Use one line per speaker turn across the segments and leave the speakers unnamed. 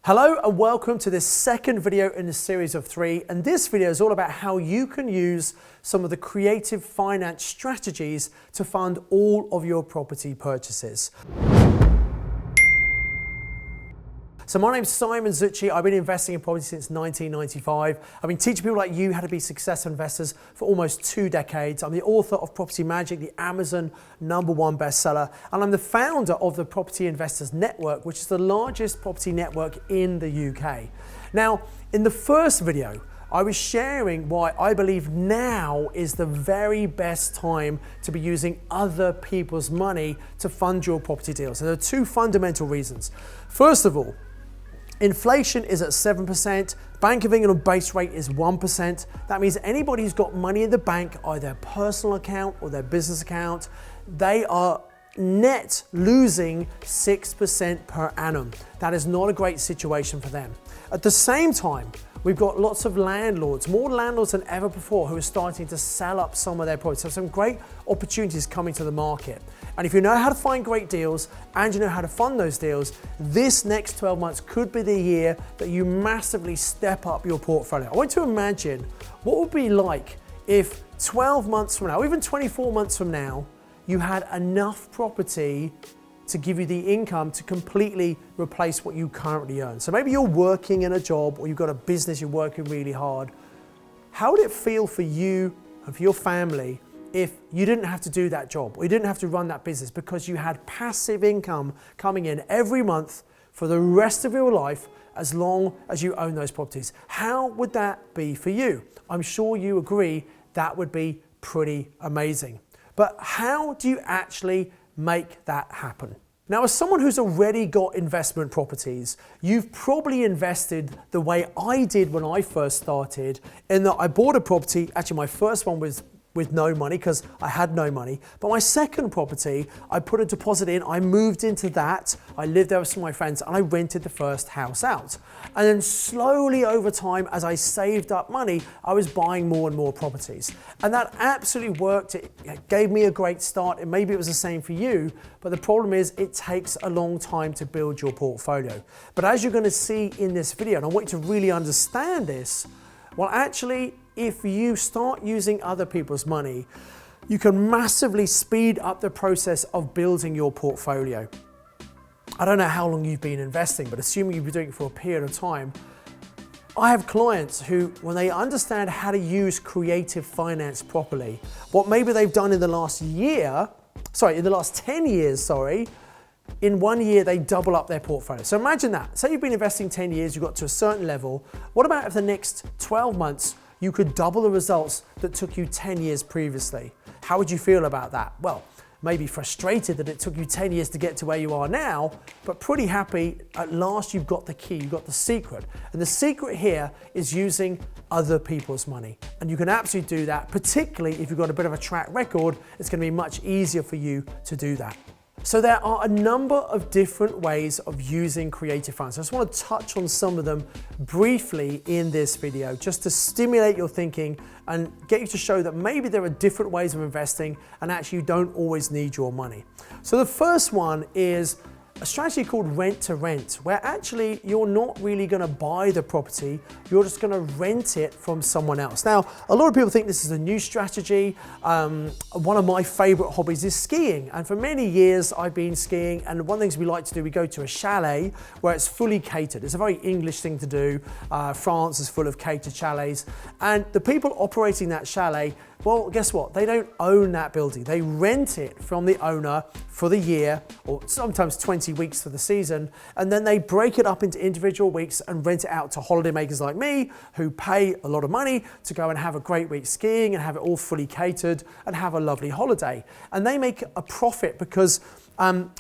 Hello and welcome to this second video in a series of 3, and this video is all about how you can use some of the creative finance strategies to fund all of your property purchases. So my name's Simon Zutshi. I've been investing in property since 1995. I've been teaching people like you how to be successful investors for almost 2 decades. I'm the author of Property Magic, the Amazon #1 bestseller, and I'm the founder of the Property Investors Network, which is the largest property network in the UK. Now, in the first video, I was sharing why I believe now is the very best time to be using other people's money to fund your property deals. And there are 2 fundamental reasons. First of all, inflation is at 7%, Bank of England base rate is 1%. That means anybody who's got money in the bank, either their personal account or their business account, they are net losing 6% per annum. That is not a great situation for them. At the same time, we've got lots of landlords, more landlords than ever before, who are starting to sell up some of their properties. So some great opportunities coming to the market. And if you know how to find great deals and you know how to fund those deals, this next 12 months could be the year that you massively step up your portfolio. I want to imagine what it would be like if 12 months from now, or even 24 months from now, you had enough property to give you the income to completely replace what you currently earn. So maybe you're working in a job or you've got a business, you're working really hard. How would it feel for you and for your family if you didn't have to do that job or you didn't have to run that business because you had passive income coming in every month for the rest of your life as long as you own those properties? How would that be for you? I'm sure you agree that would be pretty amazing. But how do you actually make that happen? Now, as someone who's already got investment properties, you've probably invested the way I did when I first started, in that I bought a property. Actually, my first one was with no money because I had no money. But my second property, I put a deposit in, I moved into that, I lived there with some of my friends, and I rented the first house out. And then slowly over time, as I saved up money, I was buying more and more properties. And that absolutely worked. It gave me a great start, and maybe it was the same for you, but the problem is it takes a long time to build your portfolio. But as you're gonna see in this video, and I want you to really understand this, well, actually, if you start using other people's money, you can massively speed up the process of building your portfolio. I don't know how long you've been investing, but assuming you've been doing it for a period of time, I have clients who, when they understand how to use creative finance properly, what maybe they've done in the last 10 years, in 1 year, they double up their portfolio. So imagine that. Say you've been investing 10 years, you got to a certain level. What about if the next 12 months, you could double the results that took you 10 years previously? How would you feel about that? Well, maybe frustrated that it took you 10 years to get to where you are now, but pretty happy at last you've got the key, you've got the secret. And the secret here is using other people's money. And you can absolutely do that, particularly if you've got a bit of a track record, it's gonna be much easier for you to do that. So there are a number of different ways of using creative finance. I just want to touch on some of them briefly in this video, just to stimulate your thinking and get you to show that maybe there are different ways of investing and actually you don't always need your money. So the first one is a strategy called rent to rent, where actually you're not really going to buy the property, you're just going to rent it from someone else. Now, a lot of people think this is a new strategy. One of my favorite hobbies is skiing, and for many years I've been skiing, and one of the things we like to do, we go to a chalet where it's fully catered. It's a very English thing to do. France is full of catered chalets, and the people operating that chalet, well, guess what? They don't own that building. They rent it from the owner for the year, or sometimes 20 weeks for the season, and then they break it up into individual weeks and rent it out to holidaymakers like me, who pay a lot of money to go and have a great week skiing and have it all fully catered and have a lovely holiday. And they make a profit because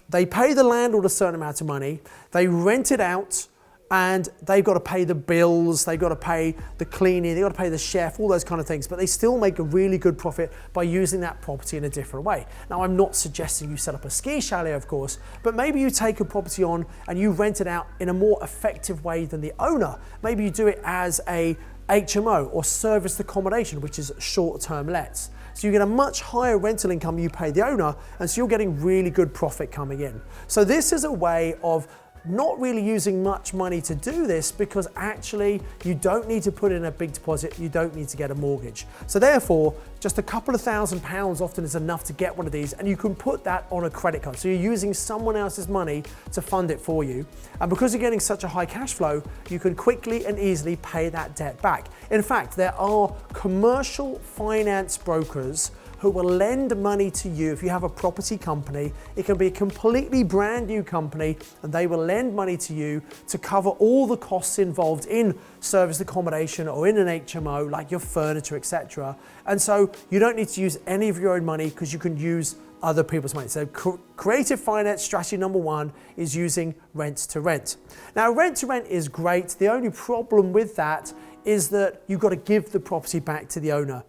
they pay the landlord a certain amount of money, they rent it out, and they've got to pay the bills, they've got to pay the cleaning, they've got to pay the chef, all those kind of things, but they still make a really good profit by using that property in a different way. Now, I'm not suggesting you set up a ski chalet, of course, but maybe you take a property on and you rent it out in a more effective way than the owner. Maybe you do it as a HMO or serviced accommodation, which is short-term lets. So you get a much higher rental income you pay the owner, and so you're getting really good profit coming in. So this is a way of not really using much money to do this because actually you don't need to put in a big deposit, you don't need to get a mortgage. So therefore, just a couple of £1,000s often is enough to get one of these, and you can put that on a credit card. So you're using someone else's money to fund it for you. And because you're getting such a high cash flow, you can quickly and easily pay that debt back. In fact, there are commercial finance brokers who will lend money to you if you have a property company. It can be a completely brand new company, and they will lend money to you to cover all the costs involved in serviced accommodation or in an HMO, like your furniture, etc. And so you don't need to use any of your own money because you can use other people's money. So creative finance strategy number one is using rent to rent. Now, rent to rent is great. The only problem with that is that you've got to give the property back to the owner.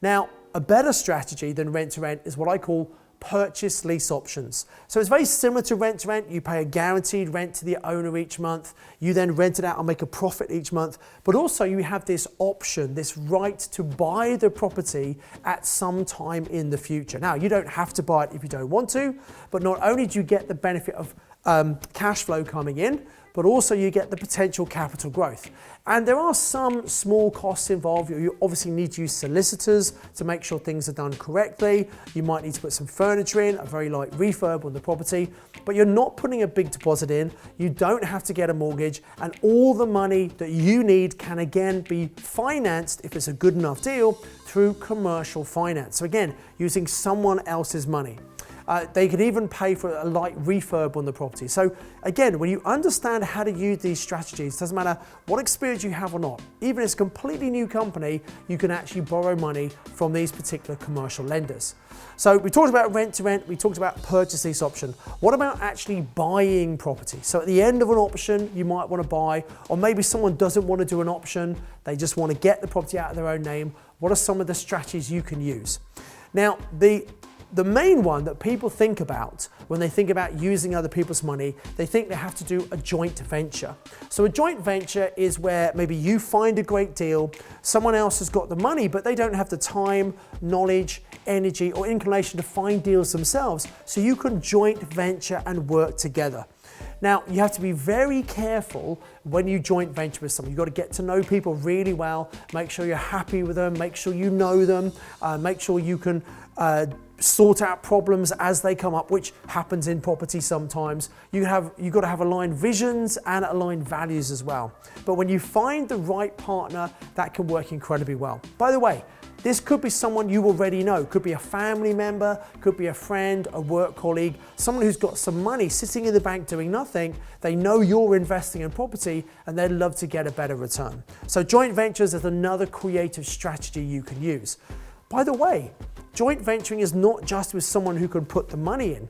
Now, a better strategy than rent to rent is what I call purchase lease options. So it's very similar to rent to rent. You pay a guaranteed rent to the owner each month. You then rent it out and make a profit each month. But also you have this option, this right to buy the property at some time in the future. Now, you don't have to buy it if you don't want to, but not only do you get the benefit of cash flow coming in, but also you get the potential capital growth. And there are some small costs involved. You obviously need to use solicitors to make sure things are done correctly. You might need to put some furniture in, a very light refurb on the property, but you're not putting a big deposit in. You don't have to get a mortgage, and all the money that you need can again be financed, if it's a good enough deal, through commercial finance. So again, using someone else's money. They could even pay for a light refurb on the property. So again, when you understand how to use these strategies, it doesn't matter what experience you have or not, even if it's a completely new company, you can actually borrow money from these particular commercial lenders. So we talked about rent to rent, we talked about purchase lease option. What about actually buying property? So at the end of an option, you might want to buy, or maybe someone doesn't want to do an option, they just want to get the property out of their own name. What are some of the strategies you can use? Now, the main one that people think about when they think about using other people's money, they think they have to do a joint venture. So a joint venture is where maybe you find a great deal, someone else has got the money, but they don't have the time, knowledge, energy, or inclination to find deals themselves. So you can joint venture and work together. Now, you have to be very careful when you joint venture with someone. You've got to get to know people really well, make sure you're happy with them, make sure you know them, make sure you can sort out problems as they come up, which happens in property sometimes. You've got to have aligned visions and aligned values as well. But when you find the right partner, that can work incredibly well. By the way, this could be someone you already know. Could be a family member, could be a friend, a work colleague, someone who's got some money sitting in the bank doing nothing. They know you're investing in property and they'd love to get a better return. So joint ventures is another creative strategy you can use. By the way, joint venturing is not just with someone who can put the money in.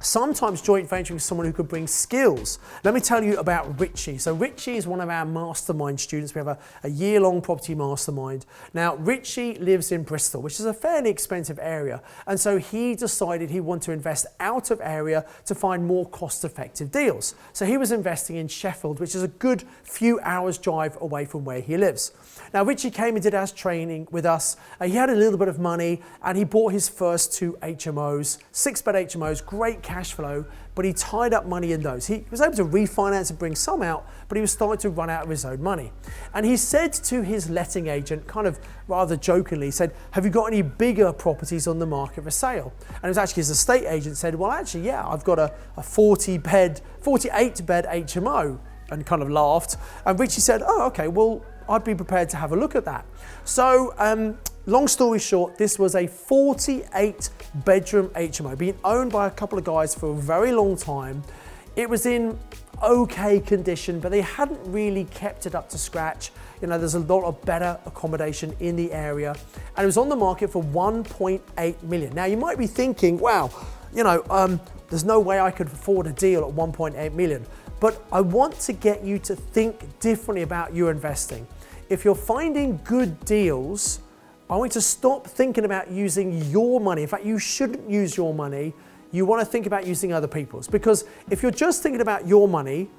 Sometimes joint venturing is someone who could bring skills. Let me tell you about Richie. So Richie is one of our mastermind students. We have a year-long property mastermind. Now, Richie lives in Bristol, which is a fairly expensive area. And so he decided he wanted to invest out of area to find more cost-effective deals. So he was investing in Sheffield, which is a good few hours drive away from where he lives. Now, Richie came and did our training with us. He had a little bit of money and he bought his first 2 HMOs, 6-bed HMOs, great cash flow, but he tied up money in those. He was able to refinance and bring some out, but he was starting to run out of his own money. And he said to his letting agent, kind of rather jokingly, said, "Have you got any bigger properties on the market for sale?" And it was actually his estate agent said, "Well, actually, yeah, I've got a 48-bed HMO," and kind of laughed. And Richie said, "Oh, okay, well, I'd be prepared to have a look at that." So, long story short, this was a 48-bedroom HMO, being owned by a couple of guys for a very long time. It was in okay condition, but they hadn't really kept it up to scratch. You know, there's a lot of better accommodation in the area, and it was on the market for 1.8 million. Now, you might be thinking, wow, you know, there's no way I could afford a deal at 1.8 million. But I want to get you to think differently about your investing. If you're finding good deals, I want you to stop thinking about using your money. In fact, you shouldn't use your money. You want to think about using other people's. Because if you're just thinking about your money,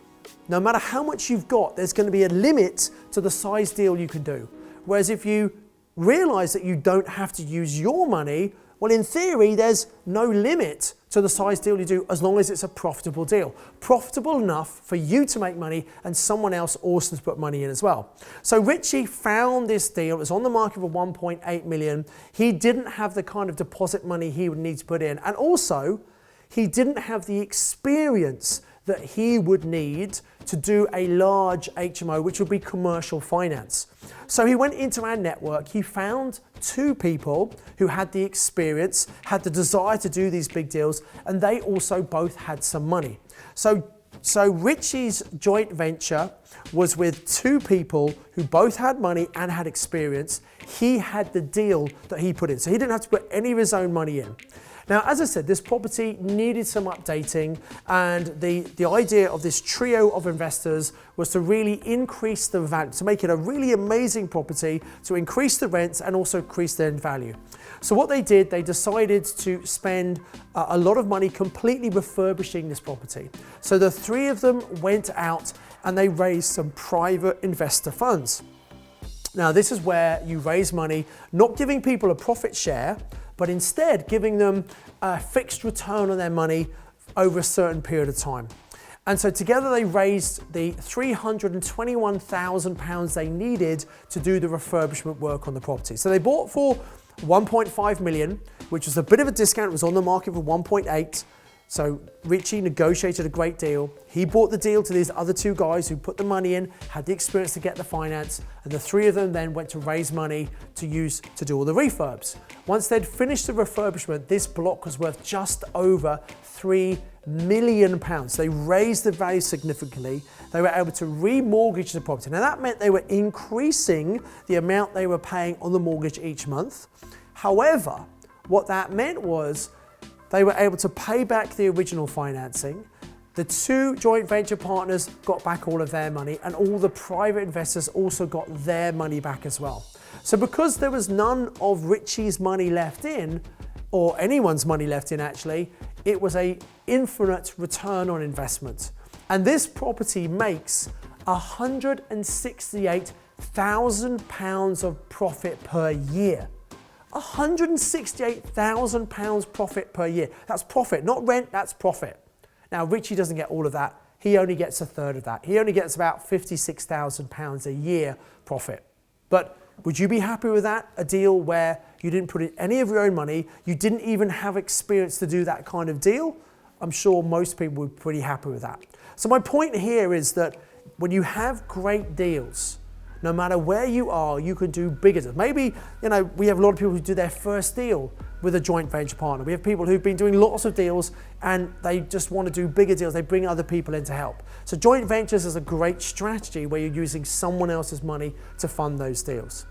no matter how much you've got, there's going to be a limit to the size deal you can do. Whereas if you realize that you don't have to use your money, Well, in theory, there's no limit to the size deal you do as long as it's a profitable deal. Profitable enough for you to make money and someone else also to put money in as well. So Richie found this deal. It was on the market for 1.8 million. He didn't have the kind of deposit money he would need to put in. And also, he didn't have the experience that he would need to do a large HMO, which would be commercial finance. So he went into our network, he found two people who had the experience, had the desire to do these big deals, and they also both had some money. So Richie's joint venture was with two people who both had money and had experience. He had the deal that he put in, so he didn't have to put any of his own money in. Now, as I said, this property needed some updating, and the idea of this trio of investors was to really increase the value, to make it a really amazing property, to increase the rents and also increase their value. So what they did, they decided to spend a lot of money completely refurbishing this property. So the three of them went out and they raised some private investor funds. Now, this is where you raise money, not giving people a profit share, but instead giving them a fixed return on their money over a certain period of time. And so together they raised the £321,000 they needed to do the refurbishment work on the property. So they bought for 1.5 million, which was a bit of a discount. It was on the market for 1.8. So Richie negotiated a great deal. He bought the deal to these other two guys who put the money in, had the experience to get the finance, and the three of them then went to raise money to use to do all the refurbs. Once they'd finished the refurbishment, this block was worth just over £3 million. They raised the value significantly. They were able to remortgage the property. Now that meant they were increasing the amount they were paying on the mortgage each month. However, what that meant was they were able to pay back the original financing. The two joint venture partners got back all of their money, and all the private investors also got their money back as well. So because there was none of Richie's money left in, or anyone's money left in actually, it was an infinite return on investment. And this property makes £168,000 of profit per year. £168,000 profit per year. That's profit, not rent, that's profit. Now, Richie doesn't get all of that. He only gets a third of that. He only gets about £56,000 a year profit. But would you be happy with that? A deal where you didn't put in any of your own money, you didn't even have experience to do that kind of deal? I'm sure most people would be pretty happy with that. So my point here is that when you have great deals, no matter where you are, you can do bigger deals. Maybe, we have a lot of people who do their first deal with a joint venture partner. We have people who've been doing lots of deals and they just want to do bigger deals. They bring other people in to help. So joint ventures is a great strategy where you're using someone else's money to fund those deals.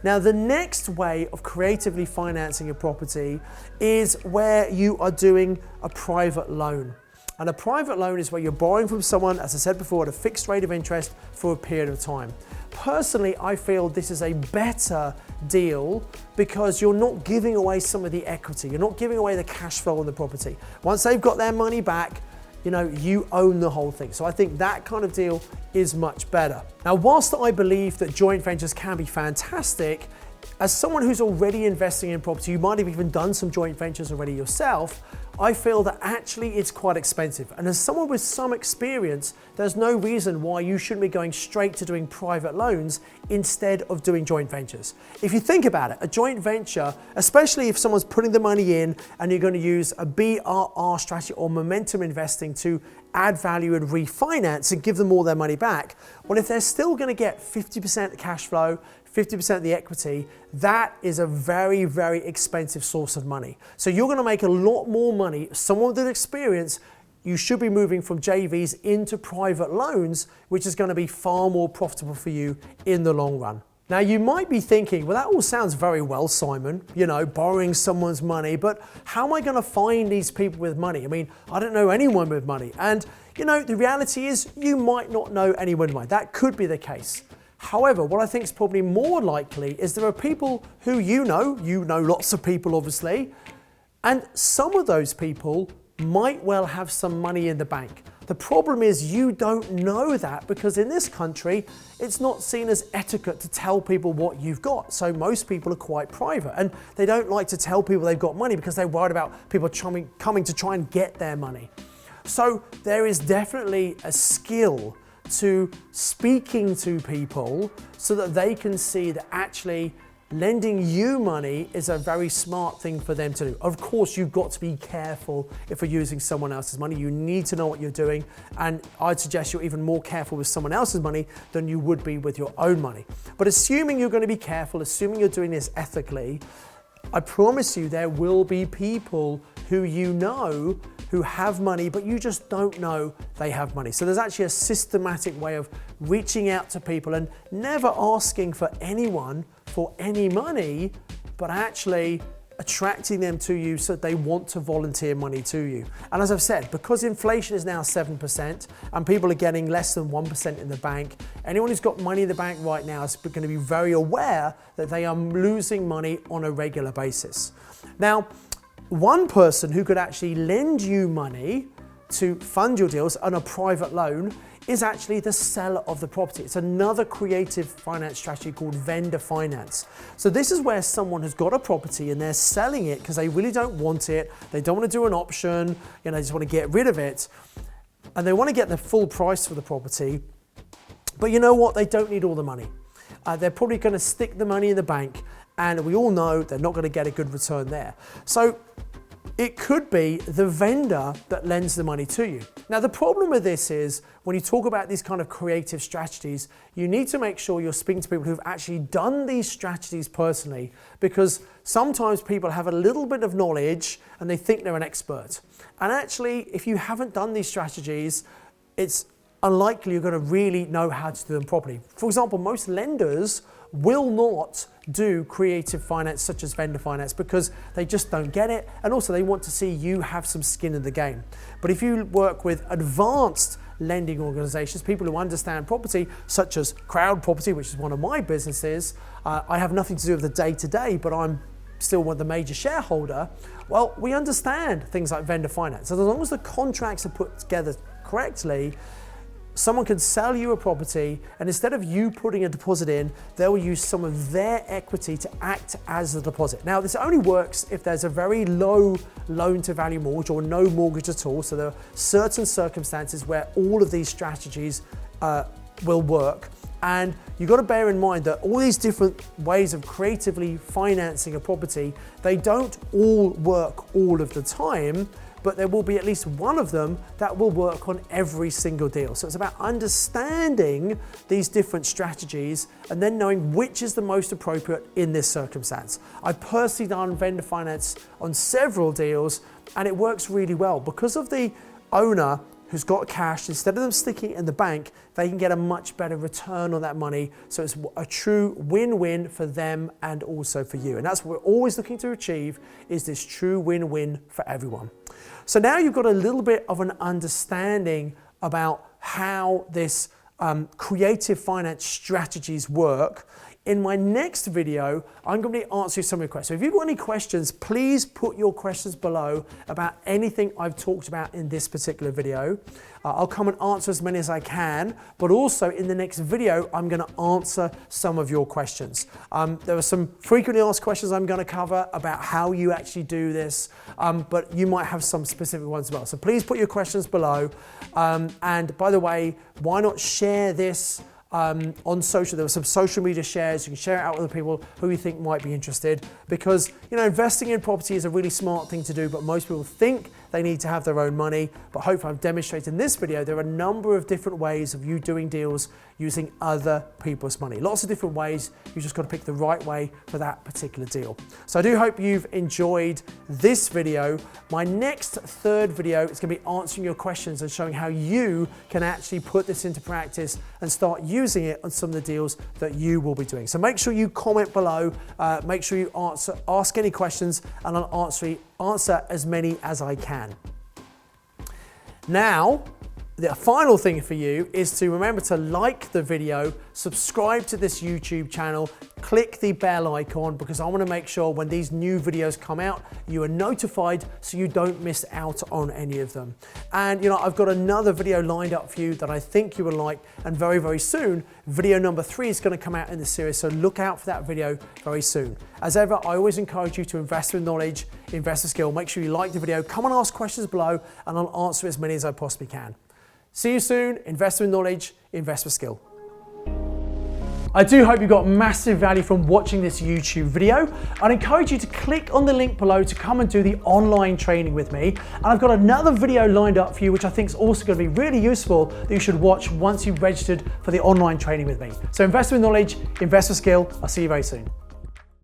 Now, the next way of creatively financing a property is where you are doing a private loan. And a private loan is where you're borrowing from someone, as I said before, at a fixed rate of interest for a period of time. Personally, I feel this is a better deal because you're not giving away some of the equity. You're not giving away the cash flow on the property. Once they've got their money back, you own the whole thing. So I think that kind of deal is much better. Now, whilst I believe that joint ventures can be fantastic, as someone who's already investing in property, you might have even done some joint ventures already yourself, I feel that actually it's quite expensive. And as someone with some experience, there's no reason why you shouldn't be going straight to doing private loans instead of doing joint ventures. If you think about it, a joint venture, especially if someone's putting the money in and you're going to use a BRR strategy or momentum investing to add value and refinance and give them all their money back, well, if they're still going to get 50% cash flow, 50% of the equity, that is a very, very expensive source of money. So you're going to make a lot more money. Someone with experience, you should be moving from JVs into private loans, which is going to be far more profitable for you in the long run. Now, you might be thinking, well, that all sounds very well, Simon, borrowing someone's money, but how am I going to find these people with money? I mean, I don't know anyone with money. And, the reality is you might not know anyone with money. That could be the case. However, what I think is probably more likely is there are people who you know lots of people obviously, and some of those people might well have some money in the bank. The problem is you don't know that because in this country, it's not seen as etiquette to tell people what you've got. So most people are quite private and they don't like to tell people they've got money because they're worried about people coming to try and get their money. So there is definitely a skill to speaking to people so that they can see that actually lending you money is a very smart thing for them to do. Of course, you've got to be careful if you're using someone else's money. You need to know what you're doing, and I'd suggest you're even more careful with someone else's money than you would be with your own money. But assuming you're going to be careful, assuming you're doing this ethically, I promise you there will be people who you know who have money, but you just don't know they have money. So there's actually a systematic way of reaching out to people and never asking for anyone for any money, but actually attracting them to you so that they want to volunteer money to you. And as I've said, because inflation is now 7% and people are getting less than 1% in the bank, anyone who's got money in the bank right now is going to be very aware that they are losing money on a regular basis. Now, one person who could actually lend you money to fund your deals on a private loan is actually the seller of the property. It's another creative finance strategy called vendor finance. So this is where someone has got a property and they're selling it because they really don't want it. They don't want to do an option, they just want to get rid of it. And they want to get the full price for the property. But you know what? They don't need all the money. They're probably going to stick the money in the bank, and we all know they're not going to get a good return there. So it could be the vendor that lends the money to you. Now, the problem with this is when you talk about these kind of creative strategies, you need to make sure you're speaking to people who've actually done these strategies personally, because sometimes people have a little bit of knowledge and they think they're an expert. And actually, if you haven't done these strategies, it's unlikely you're going to really know how to do them properly. For example, most lenders will not do creative finance such as vendor finance because they just don't get it, and also they want to see you have some skin in the game. But if you work with advanced lending organizations, people who understand property such as CrowdProperty, which is one of my businesses, I have nothing to do with the day-to-day, but I'm still one of the major shareholder. Well, we understand things like vendor finance. So as long as the contracts are put together correctly, someone can sell you a property, and instead of you putting a deposit in, they will use some of their equity to act as the deposit. Now, this only works if there's a very low loan to value mortgage or no mortgage at all. So there are certain circumstances where all of these strategies will work. And you've got to bear in mind that all these different ways of creatively financing a property, they don't all work all of the time, but there will be at least one of them that will work on every single deal. So it's about understanding these different strategies and then knowing which is the most appropriate in this circumstance. I've personally done vendor finance on several deals, and it works really well because of the owner who's got cash. Instead of them sticking it in the bank, they can get a much better return on that money. So it's a true win-win for them and also for you. And that's what we're always looking to achieve, is this true win-win for everyone. So now you've got a little bit of an understanding about how this creative finance strategies work. In my next video, I'm going to be answering some of your questions. So if you've got any questions, please put your questions below about anything I've talked about in this particular video. I'll come and answer as many as I can, but also in the next video, I'm going to answer some of your questions. There are some frequently asked questions I'm going to cover about how you actually do this, but you might have some specific ones as well. So please put your questions below. And by the way, why not share this on social? There were some social media shares. You can share it out with other people who you think might be interested, because investing in property is a really smart thing to do, but most people think they need to have their own money. But hopefully I've demonstrated in this video there are a number of different ways of you doing deals using other people's money. Lots of different ways. You just got to pick the right way for that particular deal. So I do hope you've enjoyed this video. My next third video is going to be answering your questions and showing how you can actually put this into practice and start using it on some of the deals that you will be doing. So make sure you comment below, make sure you ask any questions, and I'll answer as many as I can. Now, The final thing for you is to remember to like the video, subscribe to this YouTube channel, click the bell icon, because I want to make sure when these new videos come out, you are notified so you don't miss out on any of them. And I've got another video lined up for you that I think you will like, and very, very soon, video number 3 is going to come out in the series, so look out for that video very soon. As ever, I always encourage you to invest with knowledge, invest with skill. Make sure you like the video, come and ask questions below, and I'll answer as many as I possibly can. See you soon. Invest with knowledge, invest with skill. I do hope you got massive value from watching this YouTube video. I'd encourage you to click on the link below to come and do the online training with me. And I've got another video lined up for you, which I think is also going to be really useful, that you should watch once you've registered for the online training with me. So invest with knowledge, invest with skill. I'll see you very soon.